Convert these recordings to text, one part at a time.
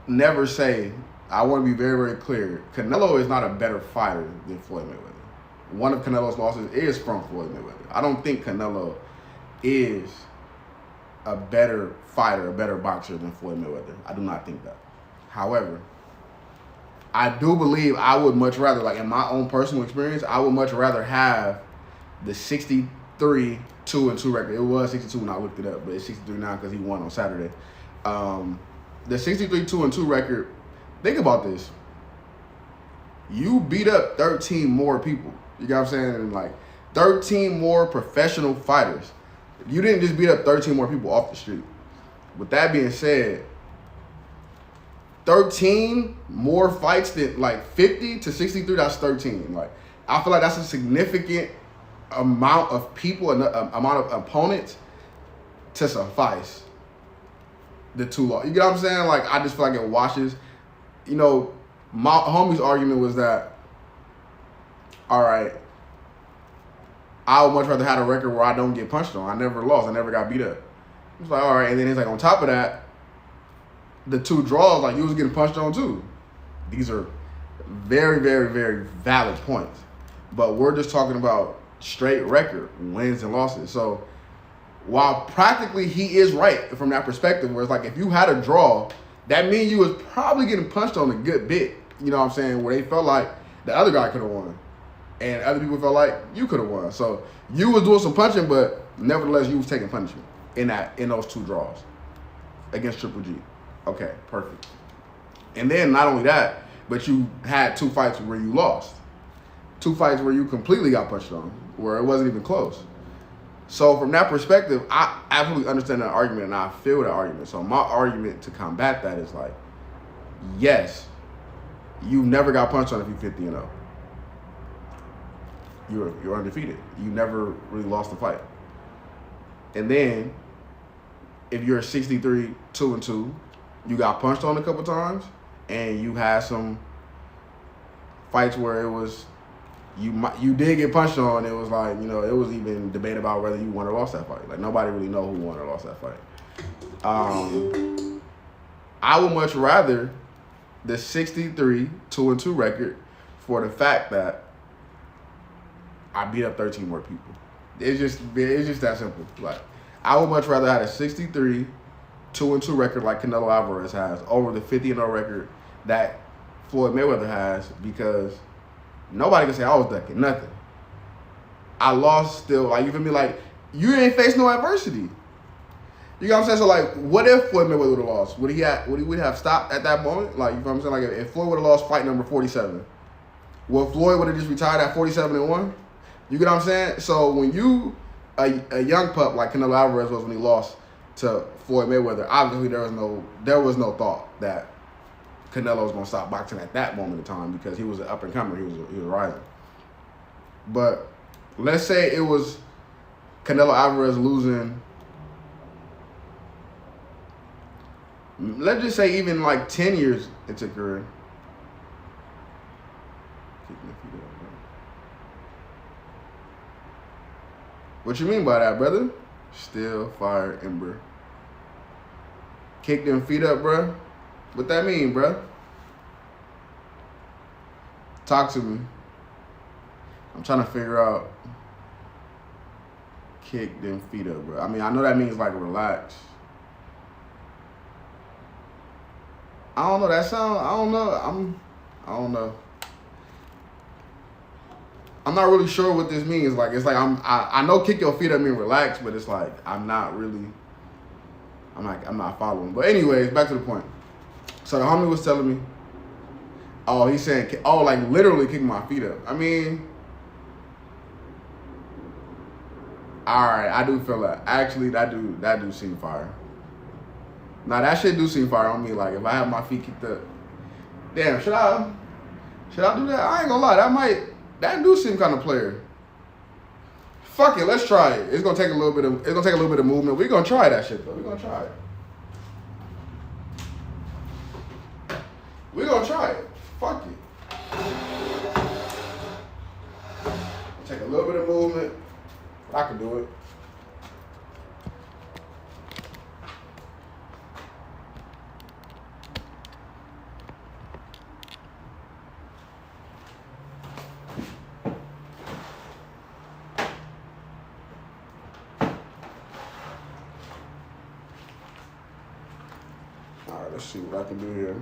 never say, I want to be very, very clear, Canelo is not a better fighter than Floyd Mayweather. One of Canelo's losses is from Floyd Mayweather. I don't think Canelo is a better fighter, a better boxer than Floyd Mayweather. I do not think that. However, I do believe I would much rather, like in my own personal experience, I would much rather have the 63 2-2 record. It was 62 when I looked it up, but it's 63 now because he won on Saturday. The 63 2-2 record, think about this. You beat up 13 more people. You got what I'm saying? And like 13 more professional fighters. You didn't just beat up 13 more people off the street. With that being said, 13 more fights than like 50 to 63, that's 13. Like, I feel like that's a significant amount of people, amount of opponents to suffice the two laws. You get what I'm saying? Like, I just feel like it washes. You know, my homie's argument was that, all right, I would much rather have a record where I don't get punched on. I never lost. I never got beat up. It's like, all right. And then it's like, on top of that, the two draws, like, you was getting punched on too. These are very, very, very valid points. But we're just talking about straight record, wins and losses. So while practically he is right from that perspective, where it's like, if you had a draw, that means you was probably getting punched on a good bit. You know what I'm saying? Where they felt like the other guy could have won. And other people felt like you could have won. So you was doing some punching, but nevertheless, you was taking punishment in those two draws against Triple G. Okay, perfect. And then not only that, but you had two fights where you lost. Two fights where you completely got punched on, where it wasn't even close. So from that perspective, I absolutely understand that argument, and I feel that argument. So my argument to combat that is like, yes, you never got punched on if you're 50-0. You're undefeated. You never really lost the fight. And then, if you're 63 2-2, you got punched on a couple times, and you had some fights where it was you did get punched on. It was like, you know, it was even debate about whether you won or lost that fight. Like, nobody really know who won or lost that fight. I would much rather the 63 2-2 record for the fact that I beat up 13 more people. It's just that simple. Like, I would much rather have a 63 2-2 record like Canelo Alvarez has over the 50-0 record that Floyd Mayweather has, because nobody can say I was ducking nothing. I lost still. Like, you feel me? Like, you ain't faced no adversity. You know what I'm saying? So, like, what if Floyd Mayweather would have lost? Would he have stopped at that moment? Like, you know what I'm saying? Like, if Floyd would have lost fight number 47, well, Floyd would have just retired at 47-1. You get what I'm saying? So when you a young pup like Canelo Alvarez was when he lost to Floyd Mayweather, obviously there was no thought that Canelo was gonna stop boxing at that moment in time, because he was an up and comer, he was rising. But let's say it was Canelo Alvarez losing, let's just say even like 10 years into career. What you mean by that, brother? Still fire ember. Kick them feet up, bruh. What that mean, bruh? Talk to me. I'm trying to figure out. Kick them feet up, bruh. I mean, I know that means like relax. I don't know. That sound. I don't know. I don't know. I'm not really sure what this means. Like, it's like I know kick your feet up mean relax, but it's like I'm not following. But anyways, back to the point. So the homie was telling me, oh, he's saying, oh, like literally kick my feet up. I mean, all right, I do feel that. Actually, that do seem fire. Now that shit do seem fire on me. Like, if I have my feet kicked up, damn, should I do that? I ain't gonna lie, that do seem kind of player. Fuck it, let's try it. It's gonna take a little bit of movement. We're gonna try that shit though. We're gonna try it. We're gonna try it. Fuck it. Take a little bit of movement. I can do it. see what I can do here.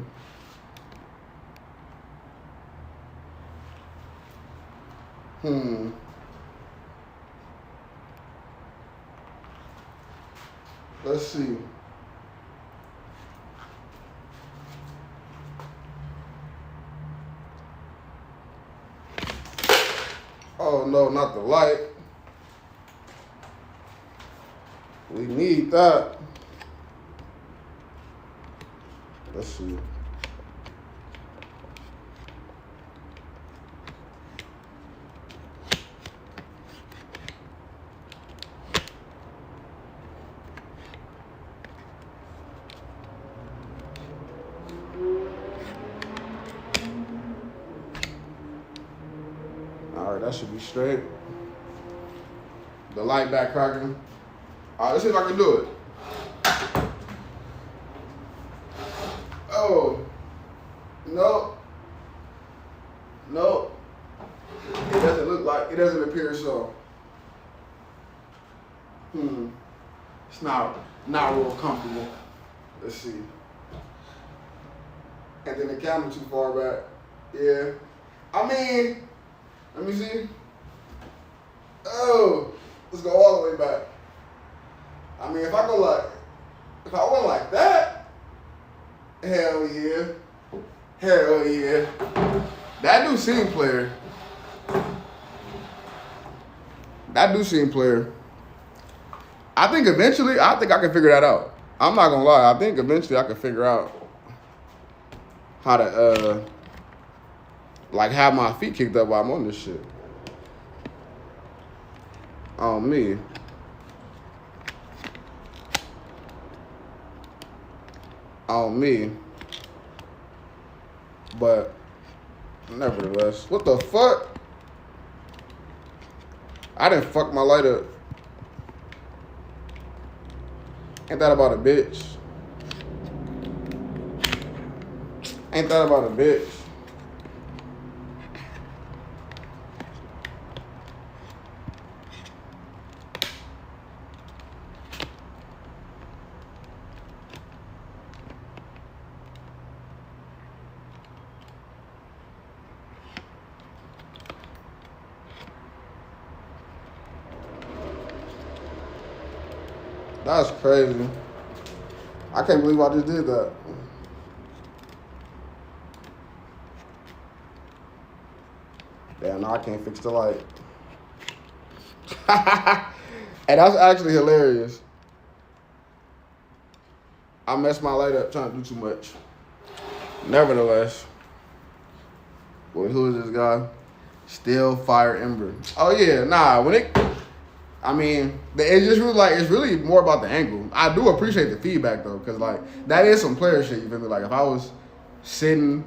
Let's see. Oh no, not the light. We need that. Let's see. All right, that should be straight. The light back cracking. All right, let's see if I can do it. Oh, no. No. It doesn't look like, it doesn't appear so. It's not real comfortable. Let's see. And then the camera too far back. Yeah. I mean, let me see. Oh, let's go all the way back. I mean, if I went like that, hell yeah. Hell yeah. That do seem player. I think eventually, I think I can figure that out. I'm not gonna lie. I think eventually I can figure out how to, like, have my feet kicked up while I'm on this shit. On me. But nevertheless, what the fuck? I didn't fuck my light up. Ain't that about a bitch? That's crazy. I can't believe I just did that. Damn, now I can't fix the light. And that's actually hilarious. I messed my light up trying to do too much. Nevertheless, boy, who is this guy? Still Fire Ember. Oh yeah, nah. It's just really it's really more about the angle. I do appreciate the feedback though, because like that is some player shit. You feel me? Like if I was sitting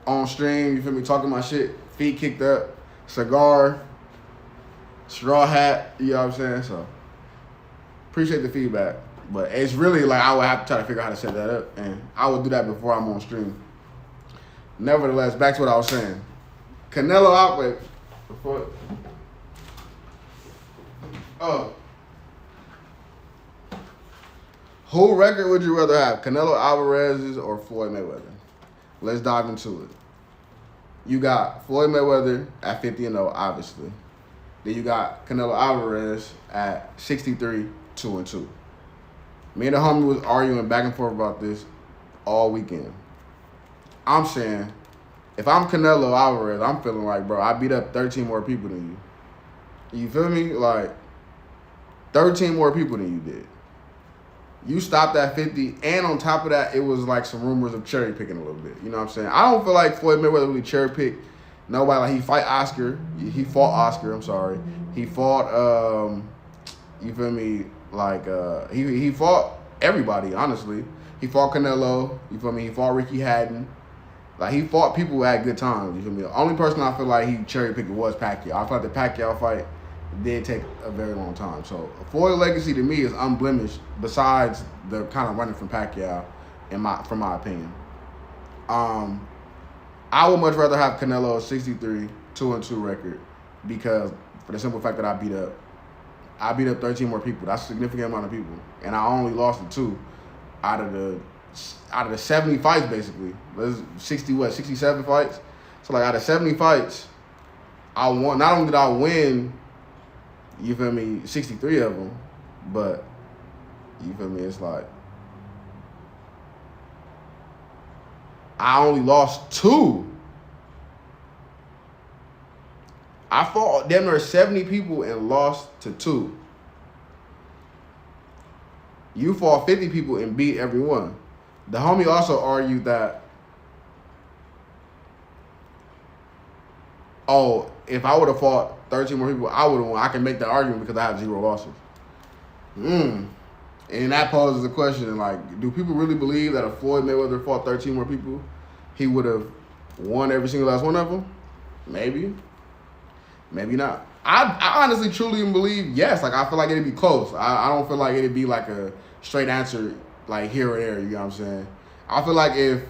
on stream, you feel me, talking my shit, feet kicked up, cigar, straw hat, you know what I'm saying? So appreciate the feedback. But it's really like I would have to try to figure out how to set that up, and I would do that before I'm on stream. Nevertheless, back to what I was saying. Canelo Alvarez. Who record would you rather have, Canelo Alvarez's or Floyd Mayweather? Let's dive into it. You got Floyd Mayweather at 50-0, obviously. Then you got Canelo Alvarez at 63, 2-2. Me and the homie was arguing back and forth about this all weekend. I'm saying, if I'm Canelo Alvarez, I'm feeling like, bro, I beat up 13 more people than you. You feel me? Like, 13 more people than you did. You stopped at 50, and on top of that, it was like some rumors of cherry picking a little bit. You know what I'm saying? I don't feel like Floyd Mayweather really cherry picked nobody. Like, he fought Oscar. He fought, you feel me? Like, he fought everybody, honestly. He fought Canelo. You feel me? He fought Ricky Hatton. Like, he fought people who had good times. You feel me? The only person I feel like he cherry picked was Pacquiao. I feel like the Pacquiao fight did take a very long time. So Floyd's legacy to me is unblemished, besides the kind of running from Pacquiao, from my opinion. I would much rather have Canelo's 63, 2-2 record, because for the simple fact that I beat up 13 more people. That's a significant amount of people. And I only lost to 2 out of the out of the 70 fights, basically, 67 fights. So like out of 70 fights, I won. Not only did I win, you feel me, 63 of them, but you feel me, it's like I only lost 2. I fought damn near 70 people and lost to 2. You fought 50 people and beat everyone. The homie also argued that, oh, if I would have fought 13 more people, I would have won. I can make that argument because I have 0 losses. And that poses a question, like, do people really believe that if Floyd Mayweather fought 13 more people, he would have won every single last one of them? Maybe. Maybe not. I honestly, truly believe yes. Like, I feel like it'd be close. I don't feel like it'd be like a straight answer, like here or there, you know what I'm saying? I feel like if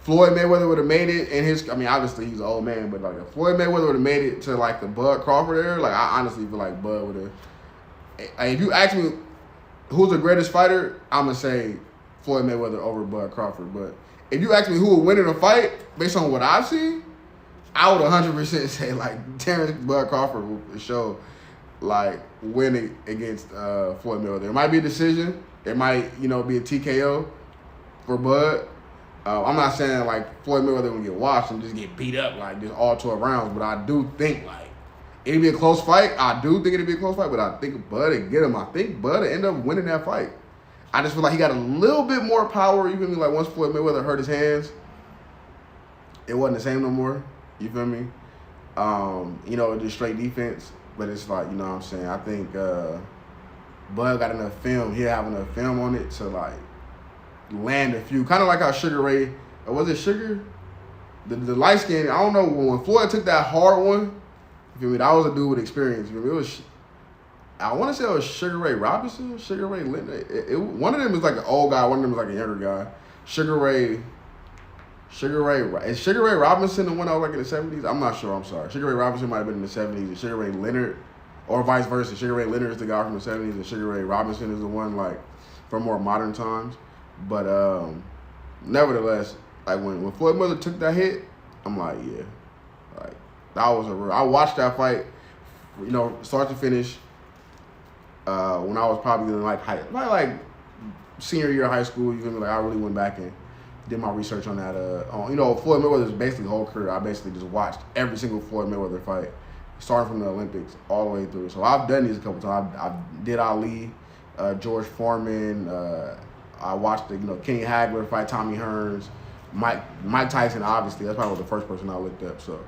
Floyd Mayweather would have made it in his, I mean, obviously he's an old man, but like if Floyd Mayweather would have made it to like the Bud Crawford era, like I honestly feel like Bud would have. If you ask me who's the greatest fighter, I'm gonna say Floyd Mayweather over Bud Crawford. But if you ask me who would win in a fight based on what I've seen, I would 100% say like Terrence Bud Crawford would show like winning against Floyd Mayweather. It might be a decision. It might, be a TKO for Bud. I'm not saying like Floyd Mayweather will get washed and just get beat up like just all 12 rounds, but I do think like it'd be a close fight. I do think it'd be a close fight, but I think Bud would get him. I think Bud would end up winning that fight. I just feel like he got a little bit more power. You feel me? Like once Floyd Mayweather hurt his hands, it wasn't the same no more. You feel me? Just straight defense. But it's like, you know what I'm saying? I think Bud got enough film. He'll have enough film on it to like land a few. Kind of like how Sugar Ray, or was it Sugar? The light skin, I don't know, when Floyd took that hard one, you feel me? That was a dude with experience. You feel me? It was, I want to say it was Sugar Ray Robinson, Sugar Ray Leonard. One of them is like an old guy, one of them is like a younger guy. Sugar Ray, is Sugar Ray Robinson the one that was like in the 70s? I'm not sure, I'm sorry. Sugar Ray Robinson might have been in the 70s, and Sugar Ray Leonard, or vice versa. Sugar Ray Leonard is the guy from the 70s, and Sugar Ray Robinson is the one like from more modern times. But nevertheless, like when Floyd Mayweather took that hit, I'm like, yeah, like that was a real. I watched that fight, start to finish. When I was probably in like senior year of high school, you feel me? Like I really went back and did my research on that. Floyd Mayweather's basically whole career. I basically just watched every single Floyd Mayweather fight, starting from the Olympics all the way through. So I've done these a couple times. I did Ali, George Foreman. I watched Kenny Hagler fight Tommy Hearns, Mike Tyson. Obviously, that's probably the first person I looked up. So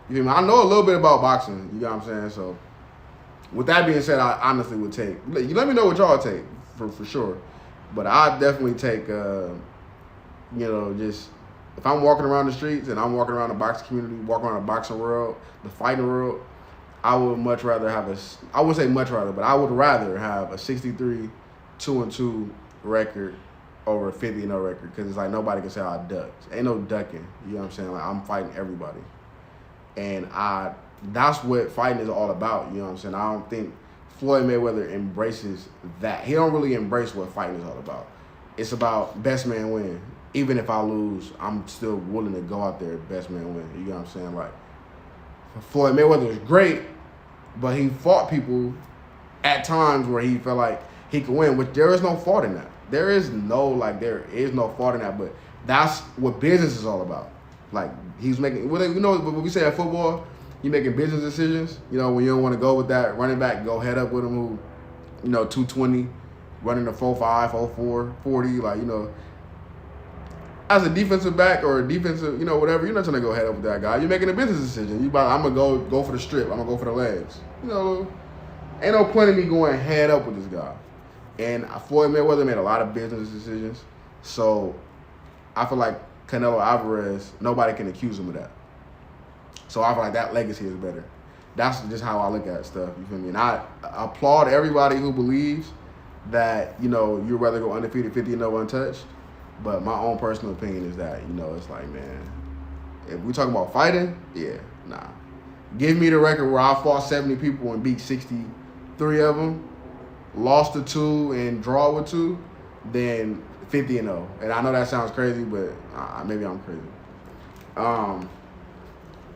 you feel me? I know a little bit about boxing. You know what I'm saying? So with that being said, I honestly would take. You let me know what y'all take for sure. But I definitely take. Just if I'm walking around the streets and I'm walking around the boxing community, walking around the boxing world, the fighting world, I would much rather have I wouldn't say much rather, but I would rather have a 63 2-2 record over a 50-0 record, because it's like nobody can say I ducked. Ain't no ducking. You know what I'm saying? Like I'm fighting everybody, and that's what fighting is all about. You know what I'm saying? I don't think Floyd Mayweather embraces that. He don't really embrace what fighting is all about. It's about best man win. Even if I lose, I'm still willing to go out there best man win. You know what I'm saying? Like Floyd Mayweather is great, but he fought people at times where he felt like he could win, which there is no fault in that. There is no fault in that, but that's what business is all about. Like he's making, what we say at football, you making business decisions. When you don't want to go with that running back, go head up with him who, 220, running a 4.5, 4.4, 40, as a defensive back or a defensive, whatever, you're not trying to go head up with that guy. You're making a business decision. I'm going to go for the strip. I'm going to go for the legs. Ain't no point in me going head up with this guy. And Floyd Mayweather made a lot of business decisions. So I feel like Canelo Alvarez, nobody can accuse him of that. So I feel like that legacy is better. That's just how I look at stuff, you feel me? And I applaud everybody who believes that, you'd rather go undefeated 50-0 untouched. But my own personal opinion is that, it's like, man, if we talking about fighting, yeah, nah. Give me the record where I fought 70 people and beat 63 of them, lost to 2 and draw with 2, then 50-0. And I know that sounds crazy, but maybe I'm crazy.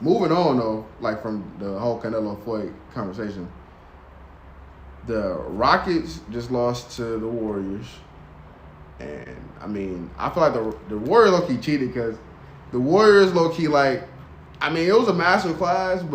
Moving on though, like from the whole Canelo Floyd conversation, the Rockets just lost to the Warriors, and I mean, I feel like the Warriors low key cheated because the Warriors low key like, I mean, it was a master class, but